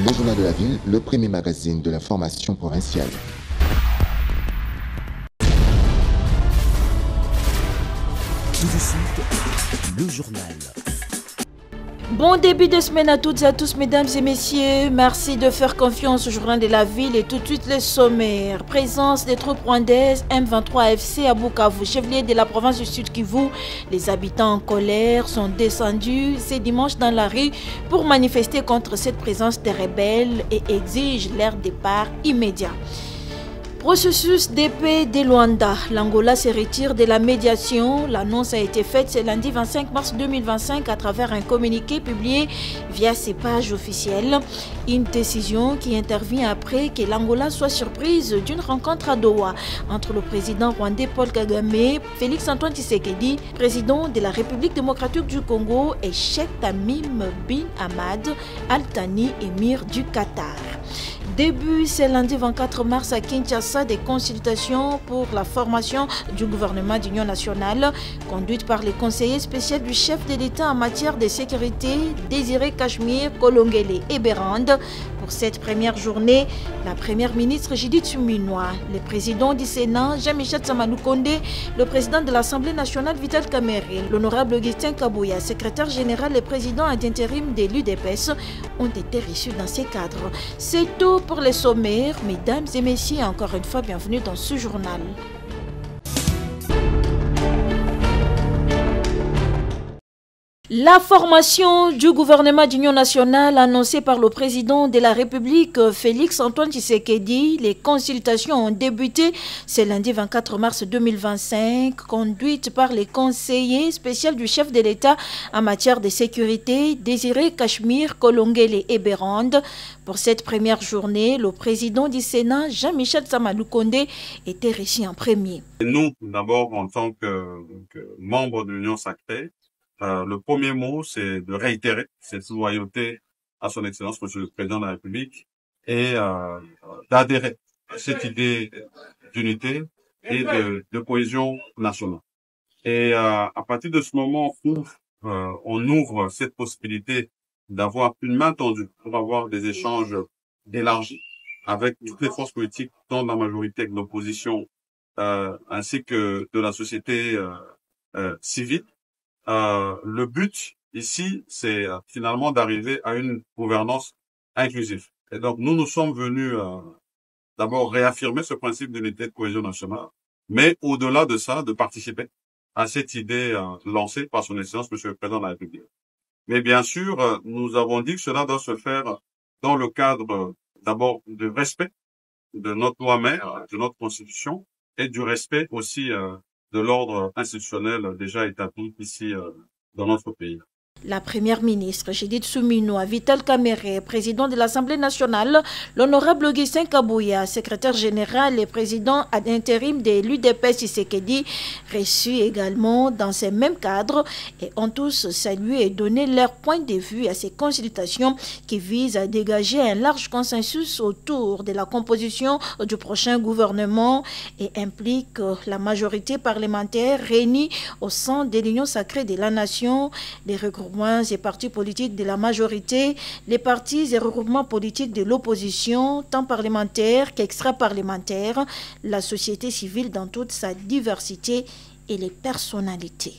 Le Journal de la Ville, le premier magazine de l'information provinciale. Tout de suite, le journal. Bon début de semaine à toutes et à tous, mesdames et messieurs. Merci de faire confiance au Journal de la Ville et tout de suite les sommaires. Présence des troupes rwandaises M23 FC à Bukavu, chef-lieu de la province du Sud Kivu. Les habitants en colère sont descendus ce dimanche dans la rue pour manifester contre cette présence des rebelles et exigent leur départ immédiat. Processus de paix de Luanda. L'Angola se retire de la médiation. L'annonce a été faite ce lundi 25 mars 2025 à travers un communiqué publié via ses pages officielles. Une décision qui intervient après que l'Angola soit surprise d'une rencontre à Doha entre le président rwandais Paul Kagame, Félix Antoine Tshisekedi, président de la République démocratique du Congo, et Sheikh Tamim bin Hamad Al Thani, émir du Qatar. Début ce lundi 24 mars à Kinshasa des consultations pour la formation du gouvernement d'union nationale conduite par les conseillers spéciaux du chef de l'État en matière de sécurité, Désiré Cachemire Kolongele Eberand. Pour cette première journée, la première ministre Judith Suminwa, le président du Sénat Jean-Michel Samaloukonde, le président de l'Assemblée nationale Vital Kamerhe, l'honorable Augustin Kabouya, secrétaire général et président d'intérim de l'UDPS ont été reçus dans ces cadres. C'est tout pour les sommaires. Mesdames et messieurs, encore une fois, bienvenue dans ce journal. La formation du gouvernement d'union nationale annoncée par le président de la République, Félix Antoine Tshisekedi, les consultations ont débuté ce lundi 24 mars 2025, conduites par les conseillers spéciaux du chef de l'État en matière de sécurité, Désiré Cachemire Kolongele Eberand. Pour cette première journée, le président du Sénat, Jean-Michel Samaloukonde, était reçu en premier. Nous, d'abord, en tant que membres de l'Union sacrée, le premier mot, c'est de réitérer cette loyauté à son Excellence, Monsieur le Président de la République, et d'adhérer à cette idée d'unité et de cohésion nationale. Et à partir de ce moment où on ouvre cette possibilité d'avoir une main tendue pour avoir des échanges élargis avec toutes les forces politiques, tant de la majorité que de l'opposition, ainsi que de la société civile, le but ici, c'est finalement d'arriver à une gouvernance inclusive. Et donc, nous sommes venus d'abord réaffirmer ce principe d'unité de cohésion nationale, mais au-delà de ça, de participer à cette idée lancée par son Excellence, Monsieur le Président de la République. Mais bien sûr, nous avons dit que cela doit se faire dans le cadre d'abord du respect de notre loi mère, de notre Constitution, et du respect aussi de l'ordre institutionnel déjà établi ici dans notre pays. La première ministre Judith Suminwa, Vital Kamerhe, président de l'Assemblée nationale, l'honorable Augustin Kabouya, secrétaire général et président ad intérim de l'UDPS Tshisekedi, reçus également dans ces mêmes cadres et ont tous salué et donné leur point de vue à ces consultations qui visent à dégager un large consensus autour de la composition du prochain gouvernement et impliquent la majorité parlementaire réunie au sein de l'Union sacrée de la nation, les regroupements et partis politiques de la majorité, les partis et regroupements politiques de l'opposition, tant parlementaires qu'extra-parlementaires, la société civile dans toute sa diversité et les personnalités.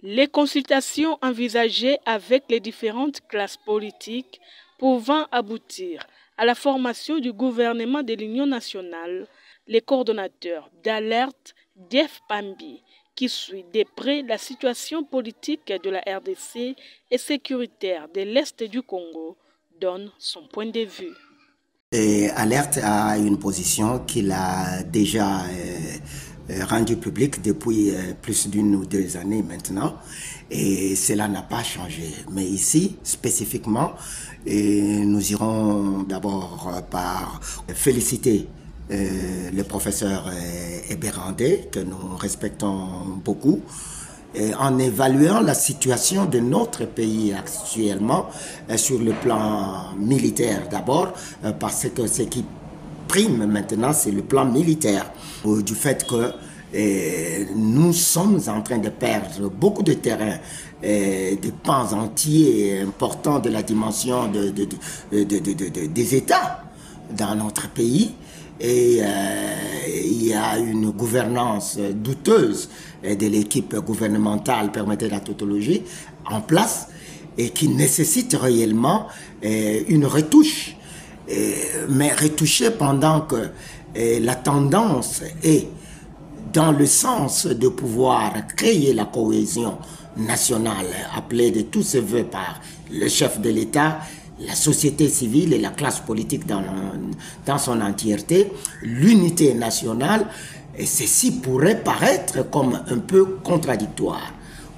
Les consultations envisagées avec les différentes classes politiques pouvant aboutir à la formation du gouvernement de l'Union nationale, les coordonnateurs d'alerte d'FPAMBI, qui suit de près la situation politique de la RDC et sécuritaire de l'Est du Congo, donne son point de vue. Alerte a une position qu'il a déjà rendue publique depuis plus d'une ou deux années maintenant, et cela n'a pas changé. Mais ici, spécifiquement, nous irons d'abord par féliciter le professeur Eberandé, que nous respectons beaucoup, en évaluant la situation de notre pays actuellement sur le plan militaire d'abord, parce que ce qui prime maintenant, c'est le plan militaire, du fait que nous sommes en train de perdre beaucoup de terrain, des pans entiers importants de la dimension des États dans notre pays. Et il y a une gouvernance douteuse de l'équipe gouvernementale, permettez la tautologie, en place et qui nécessite réellement une retouche. Mais retoucher pendant que la tendance est dans le sens de pouvoir créer la cohésion nationale appelée de tous ses voeux par le chef de l'État, la société civile et la classe politique dans son entièreté, l'unité nationale, et ceci pourrait paraître comme un peu contradictoire.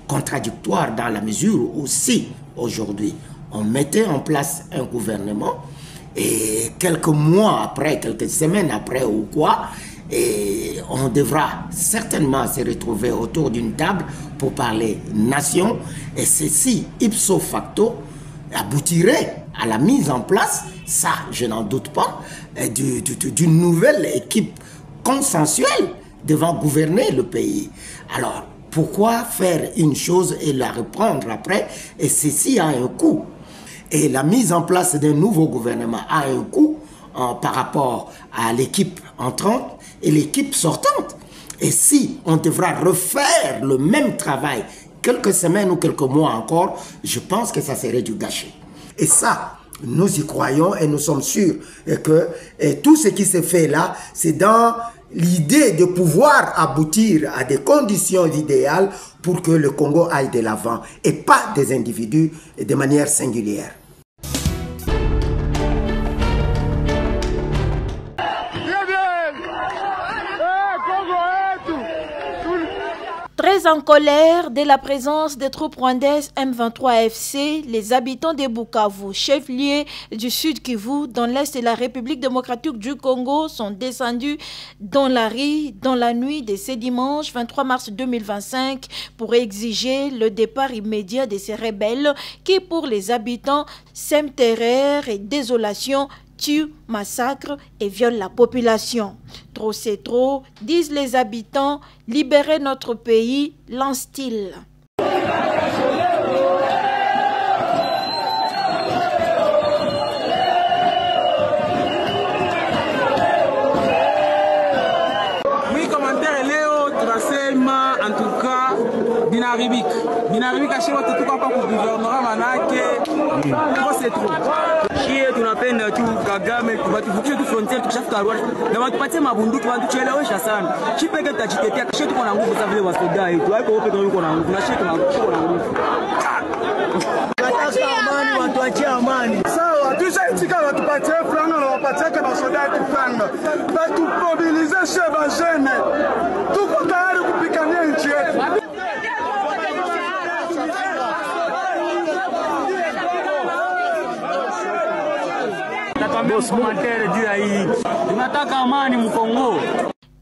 Contradictoire dans la mesure où si aujourd'hui on mettait en place un gouvernement et quelques mois après, quelques semaines après ou quoi, et on devra certainement se retrouver autour d'une table pour parler nation, et ceci ipso facto aboutirait à la mise en place, ça je n'en doute pas, d'une nouvelle équipe consensuelle devant gouverner le pays. Alors pourquoi faire une chose et la reprendre après? Et ceci a un coût. Et la mise en place d'un nouveau gouvernement a un coût par rapport à l'équipe entrante et l'équipe sortante. Et si on devra refaire le même travail quelques semaines ou quelques mois encore, je pense que ça serait du gâchis. Et ça, nous y croyons et nous sommes sûrs que tout ce qui se fait là, c'est dans l'idée de pouvoir aboutir à des conditions idéales pour que le Congo aille de l'avant et pas des individus de manière singulière. Très en colère de la présence des troupes rwandaises M23 FC, les habitants de Bukavu, chef-lieu du Sud Kivu, dans l'est de la République démocratique du Congo, sont descendus dans la rue dans la nuit de ce dimanche 23 mars 2025 pour exiger le départ immédiat de ces rebelles qui, pour les habitants, sèment terreur et désolation, tuent, massacrent et violent la population. Trop c'est trop, disent les habitants, libérer notre pays, lance-t-il. Oui, commentaire Léo, tunasema en tout cas binaribika shewa tutuka kwa gouvernement manake trop c'est trop. Shie tunapenda tu Kagame tubatuvukie tu frontiere tukishafuta Rwanda na watupatie mabunduki wanatuchelewesha sana. Chipeke tutajitetea kisha tuko na nguvu za vile wasoda yetu. Hapo wote tuko na nguvu na shie tuko na nguvu. Tunataka amani, watuachie amani. Sawa, tushaitika watupatie franga na wapatie kama wasoda yetu franga. Batumobilize sheba jene. Tuko tayari kupigania nchi yetu.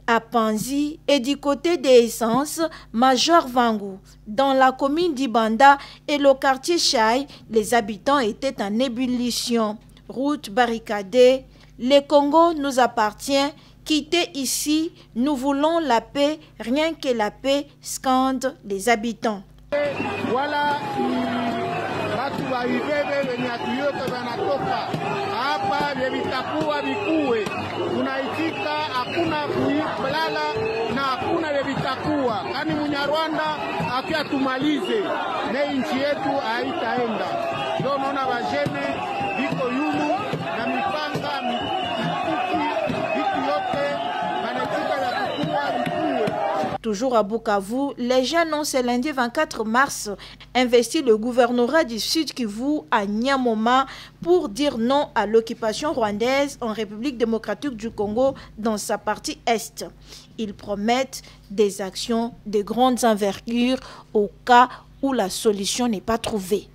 À Panzi et du côté des essences, Major Vangu, dans la commune d'Ibanda et le quartier Chai, les habitants étaient en ébullition. Route barricadée, le Congo nous appartient, quittez ici, nous voulons la paix, rien que la paix, scandent les habitants. Voilà. Hapa vitakuwa vikue, tunaitika hakuna kulala na hakuna vitakuwa, kani Munyarwanda akia tumalize na nchi yetu haitaenda. Ndio naona wajene viko yulu na mipanga mikuki vitu yote wanatika ya kukua vikue. Toujours à Bukavu, les jeunes ont ce lundi 24 mars investi le gouvernorat du Sud Kivu à Nyamoma pour dire non à l'occupation rwandaise en République démocratique du Congo dans sa partie Est. Ils promettent des actions de grandes envergures au cas où la solution n'est pas trouvée.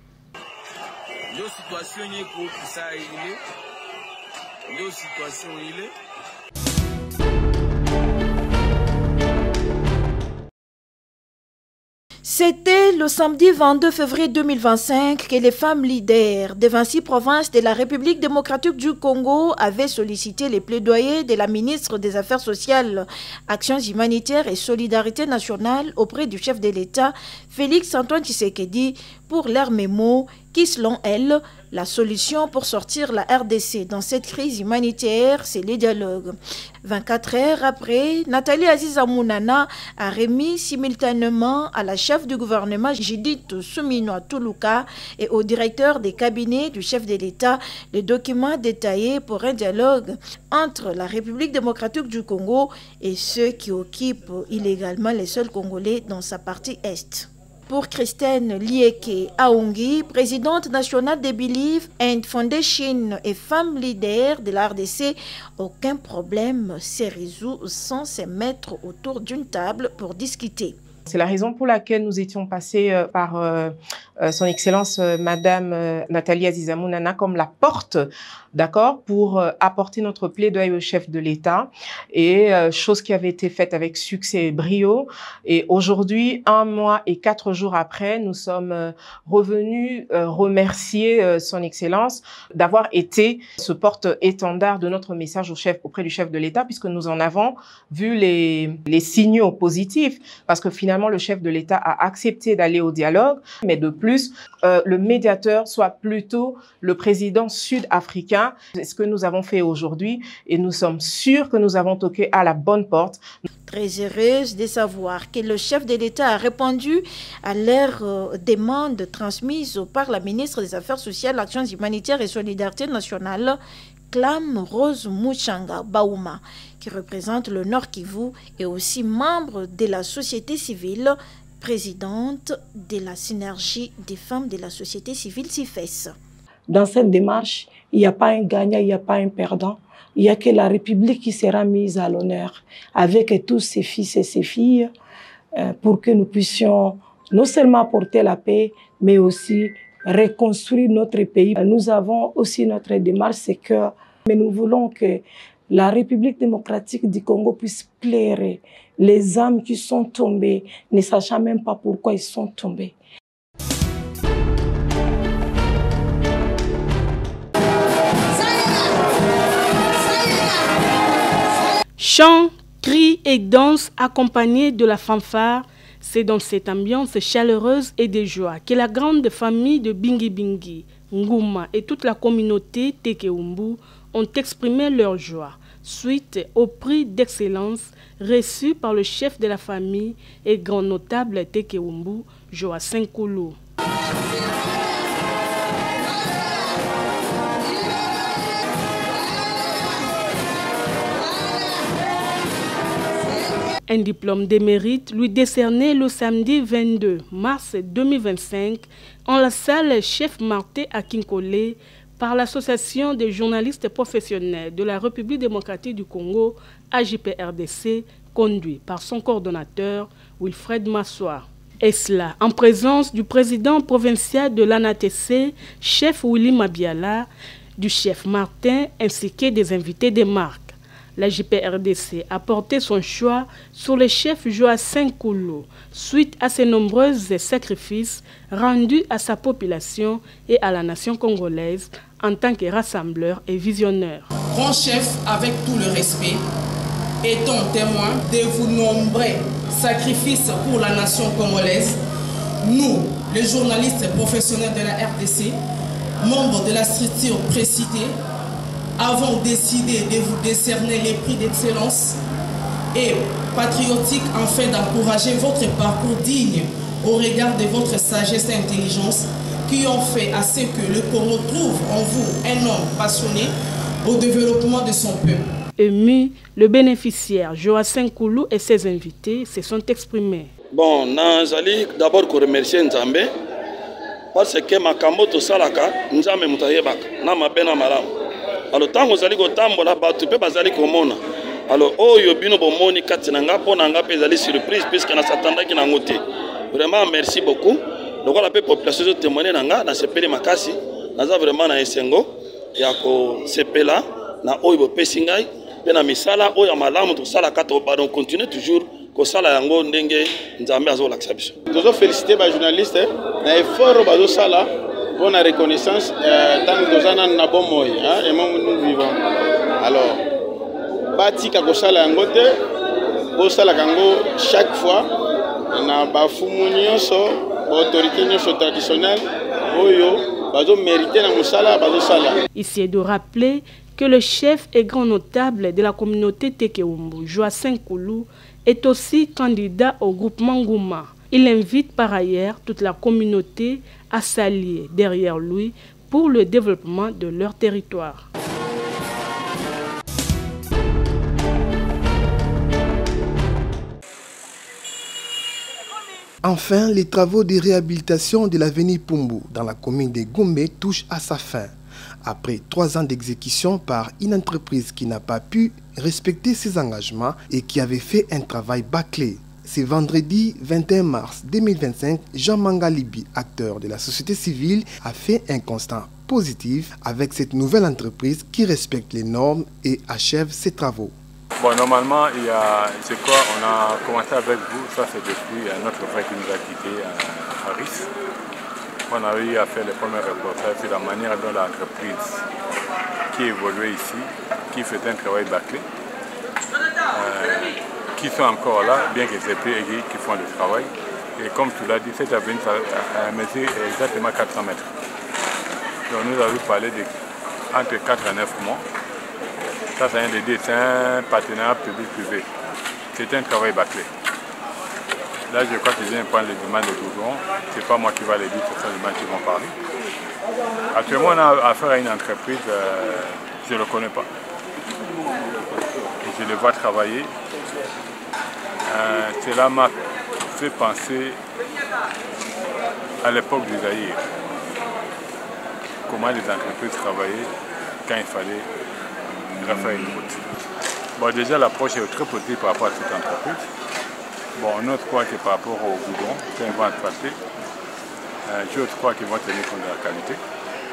C'était le samedi 22 février 2025 que les femmes leaders des 26 provinces de la République démocratique du Congo avaient sollicité les plaidoyers de la ministre des Affaires sociales, Actions humanitaires et solidarité nationale auprès du chef de l'État, Félix Antoine Tshisekedi, pour leur mémo qui, selon elle, la solution pour sortir la RDC dans cette crise humanitaire, c'est le dialogue. 24 heures après, Nathalie Aziza Mounana a remis simultanément à la chef du gouvernement Judith Suminwa Tuluka et au directeur des cabinets du chef de l'État les documents détaillés pour un dialogue entre la République démocratique du Congo et ceux qui occupent illégalement les sols congolais dans sa partie est. Pour Christine Lieke Aoungi, présidente nationale des Believe and Foundation et femme leader de la RDC, aucun problème s'est résolu sans se mettre autour d'une table pour discuter. C'est la raison pour laquelle nous étions passés par son Excellence Madame Nathalie Aziza Mounana comme la porte, d'accord, pour apporter notre plaidoyer au chef de l'État, et chose qui avait été faite avec succès et brio. Et aujourd'hui, 1 mois et 4 jours après, nous sommes revenus remercier son Excellence d'avoir été ce porte-étendard de notre message auprès du chef de l'État, puisque nous en avons vu les signaux positifs, parce que finalement le chef de l'État a accepté d'aller au dialogue, mais de plus, le médiateur soit plutôt le président sud-africain. C'est ce que nous avons fait aujourd'hui et nous sommes sûrs que nous avons toqué à la bonne porte. Très heureuse de savoir que le chef de l'État a répondu à leur demande transmise par la ministre des Affaires sociales, Actions humanitaires et solidarité nationale, clame Rose Muchanga Baouma, qui représente le Nord Kivu et aussi membre de la société civile, présidente de la synergie des femmes de la société civile CIFES. Dans cette démarche, il n'y a pas un gagnant, il n'y a pas un perdant. Il n'y a que la République qui sera mise à l'honneur avec tous ses fils et ses filles pour que nous puissions non seulement apporter la paix, mais aussi reconstruire notre pays. Nous avons aussi notre démarche, c'est que nous voulons que la République démocratique du Congo puisse plaire les âmes qui sont tombées, ne sachant même pas pourquoi ils sont tombés. Chants, cris et danses accompagnés de la fanfare, c'est dans cette ambiance chaleureuse et de joie que la grande famille de Bingi Bingi, Ngouma et toute la communauté Tekeumbu ont exprimé leur joie suite au prix d'excellence reçu par le chef de la famille et grand notable Tekeumbu, Joachim Koulou. Un diplôme de mérite lui décerné le samedi 22 mars 2025 en la salle Chef Martin à Kinkole par l'Association des journalistes professionnels de la République démocratique du Congo, AJPRDC, conduit par son coordonnateur Wilfred Massoua. Et cela en présence du président provincial de l'ANATC, chef Willy Mabiala, du chef Martin ainsi que des invités des marques. La JPRDC a porté son choix sur le chef Joachim Koulou suite à ses nombreux sacrifices rendus à sa population et à la nation congolaise en tant que rassembleur et visionnaire. Grand chef, avec tout le respect, étant témoin de vos nombreux sacrifices pour la nation congolaise, nous, les journalistes professionnels de la RDC, membres de la structure précitée, avons décidé de vous décerner les prix d'excellence et patriotiques afin d'encourager votre parcours digne au regard de votre sagesse et intelligence qui ont fait à ce que le Congo trouve en vous un homme passionné au développement de son peuple. Ému, le bénéficiaire Joachim Koulou et ses invités se sont exprimés. Bon, nazali d'abord remercier Nzambe parce que Makamoto Salaka, Nzambe Mutayebaka, na mabena malamu. Alors tant que vous tambola batu pe bazali komona. Alors oyo bino bomoni kati na nga pona nga pe zali surprise puisque na satanda ki na ngote. Vraiment merci beaucoup. Donc la population de témoigner na nga na sepeli makasi, naza vraiment na esengo ya ko sepela na oyo bo pesingai pe na misala oyo malamu to sala kato ba donc continuer toujours kosala yango ndenge nzambe azolakisa biso. Tozo féliciter ba journaliste na effort bazo sala pour la reconnaissance tant que tozana na bomoi et nous vivons. Alors batika kosala yango te kosala kango chaque fois na bafumu nyonso autorité nyonso traditionnelle oyo bazo mériter na musala bazo sala. Ici est de rappeler que le chef et grand notable de la communauté Tekewumbu, Joacin Koulou, est aussi candidat au groupement Ngouma. Il invite par ailleurs toute la communauté à s'allier derrière lui pour le développement de leur territoire. Enfin, les travaux de réhabilitation de l'avenue Pumbu dans la commune de Gombe touchent à sa fin. Après 3 ans d'exécution par une entreprise qui n'a pas pu respecter ses engagements et qui avait fait un travail bâclé. Ce vendredi 21 mars 2025, Jean Mangalibi, acteur de la société civile, a fait un constat positif avec cette nouvelle entreprise qui respecte les normes et achève ses travaux. Bon, normalement, c'est quoi? On a commencé avec vous, ça c'est depuis notre frère qui nous a quittés à Paris. On a eu à faire les premiers reportages sur la manière dont l'entreprise qui évoluait ici, qui faisait un travail bâclé, qui sont encore là, bien qu'ils aient plus aiguës, qui font le travail. Et comme tu l'as dit, cette avenue mesure exactement 400 mètres. Donc nous avons parlé de entre 4 et 9 mois. Ça, c'est un des dessins, partenariat public-privé. C'est un travail bâclé. Là, je crois qu'ils viennent prendre les demandes de goudron. Ce n'est pas moi qui vais les dire, ce sont les gens qui vont parler. Actuellement, on a affaire à une entreprise, je ne le connais pas. Et je le vois travailler. Cela m'a fait penser à l'époque du Zaïre. Comment les entreprises travaillaient quand il fallait refaire une route. Bon, déjà, l'approche est très positive par rapport à cette entreprise. Bon, un autre croit que par rapport au goudron, quand ils vont asphalter, d'autres croient qu'ils vont tenir compte de la qualité.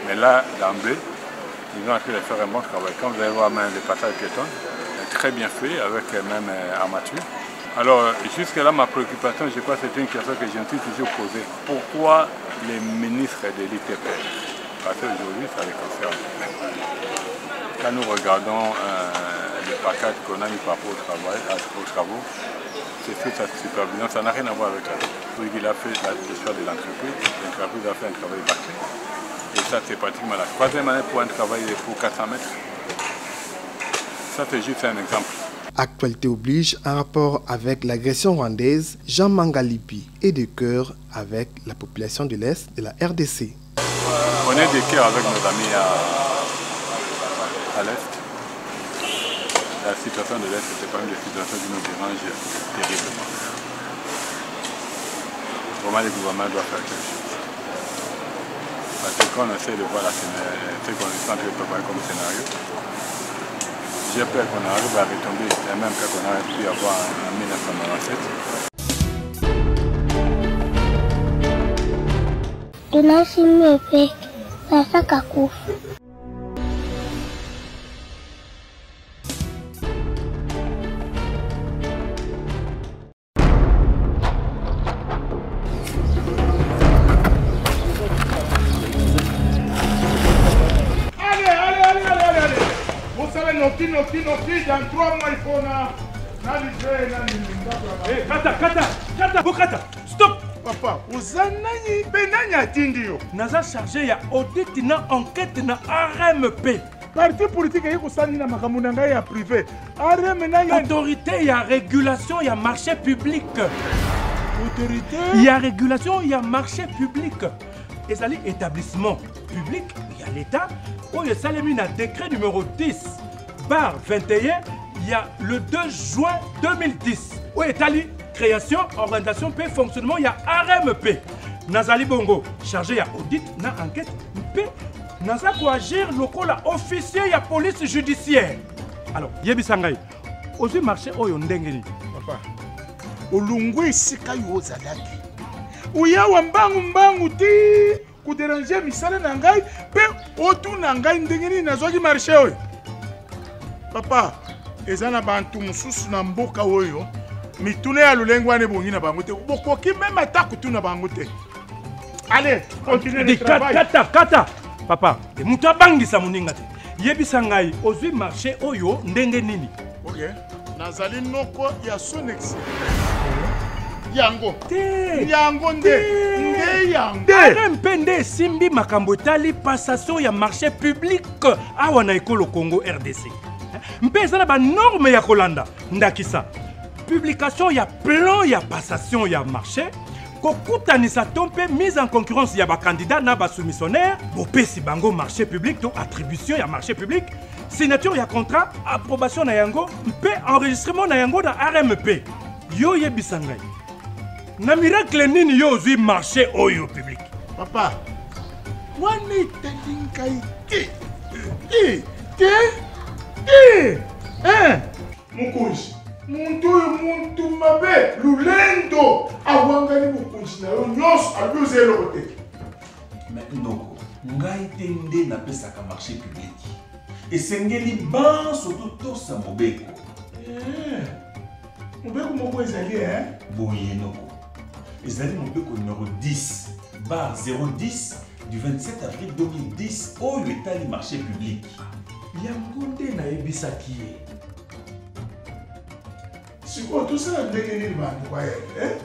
Mais là, d'emblée, ils ont essayé de faire un bon travail. Comme vous allez voir, même les passages piétons, très bien fait, avec même armature. Alors, jusque-là, ma préoccupation, je crois que c'est une question que je me suis toujours posée. Pourquoi les ministres de l'ITP? Parce qu'aujourd'hui, ça les concerne. Quand nous regardons le package qu'on a mis par rapport aux travaux, c'est sous sa supervision, ça n'a rien à voir avec ça. Il a fait le choix de l'entreprise, l'entreprise a fait un travail bâclé. Et ça, c'est pratiquement la 3e année pour un travail pour 400 mètres. Ça, c'est juste un exemple. Actualité oblige, un rapport avec l'agression rwandaise, Jean Mangalibi est de cœur avec la population de l'Est de la RDC. On est de cœur avec nos amis à l'Est. La situation de l'Est, c'est quand même des situations qui nous dérangent terriblement. Vraiment, le gouvernement doit faire quelque chose. Parce que quand on essaie de voir ce qu'on est en train de préparer comme scénario, j'ai peur qu'on arrive à retomber les mêmes cas qu'on a pu avoir en 1997. Dans 3 mois, il faut Kata, Bokata, stop! Papa, uzanani benani atindio. Naza chargé ya audit na enquête na RMP. Parti politique est kusani na makamuna ya privé. RMP na autorité ya régulation ya marché public. Autorité ya régulation ya marché public. Et ça établissement public, il y a l'État, où il y a mis un décret numéro 10 bar 21, il y a le 2 juin 2010. Où il y a création, orientation, paix, fonctionnement, il y a RMP. Nazali Bongo, chargé à audit, na enquête, P. Naza quoi agir local officier, il y a police judiciaire. Alors, Yebi Sangai, aussi marché au Ndengeni. Papa, Olungwe Sika Yozadaki. Ouya wambangu mbangu ti kudéranger misala nangai, pe otu nangai Ndengeni nazoki marché oyo. Papa, ezana bantu mususu na mboka oyo. mitune ya lulengo wana ebongi na bango te bokoki même ata kutuna bango te. Allez, continuez le travail. Kata papa moto abangisa moninga te yebisa ngai ozwi marché oyo ndenge nini. Ok, nazali noko ya son excellence yango nde yango RMP nde esimbi makambo etali passation ya marché public awa na ekolo Congo RDC mpe eza na banorme ya kolanda ndakisa publication ya plan ya passation ya marché kokutanisa to mpe mise en concurrence ya bacandidat na basoumissionnaire bopesi bango marché public to attribution ya marché public signature ya contrat approbation na yango mpe enregistrement na yango na RMP yo yebisa ngai na miracle nini yo ozwi marché oyo public. Papa wana etali ngai mokonzi muntu oyo muntu mabe lulendo awangani mokonzi na yo nyonso aluza eloko te. ndoko ngai te nde napesaka marché public esengeli banso totosa mobeko mobeko moko ezali boye noko ezali mobeko numéro 10 bar 010 du 27 avril 2010 oyo etali marché public yango nde nayebisaki ye sikoyo tosala ndenge nini bantu bayele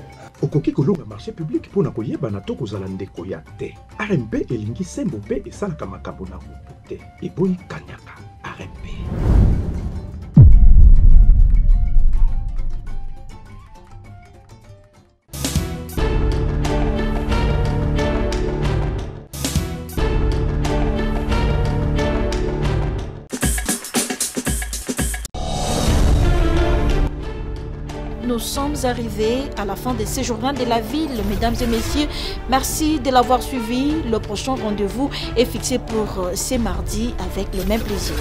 okoki kolonga marché public mpona koyebana to kozala ndeko ya te. RMP elingi sembo mpe esalaka makambo na motu te eboyi kanyaka RMP. Nous sommes arrivés à la fin de ce journal de la ville. Mesdames et messieurs, merci de l'avoir suivi. Le prochain rendez-vous est fixé pour ce mardi avec le même plaisir.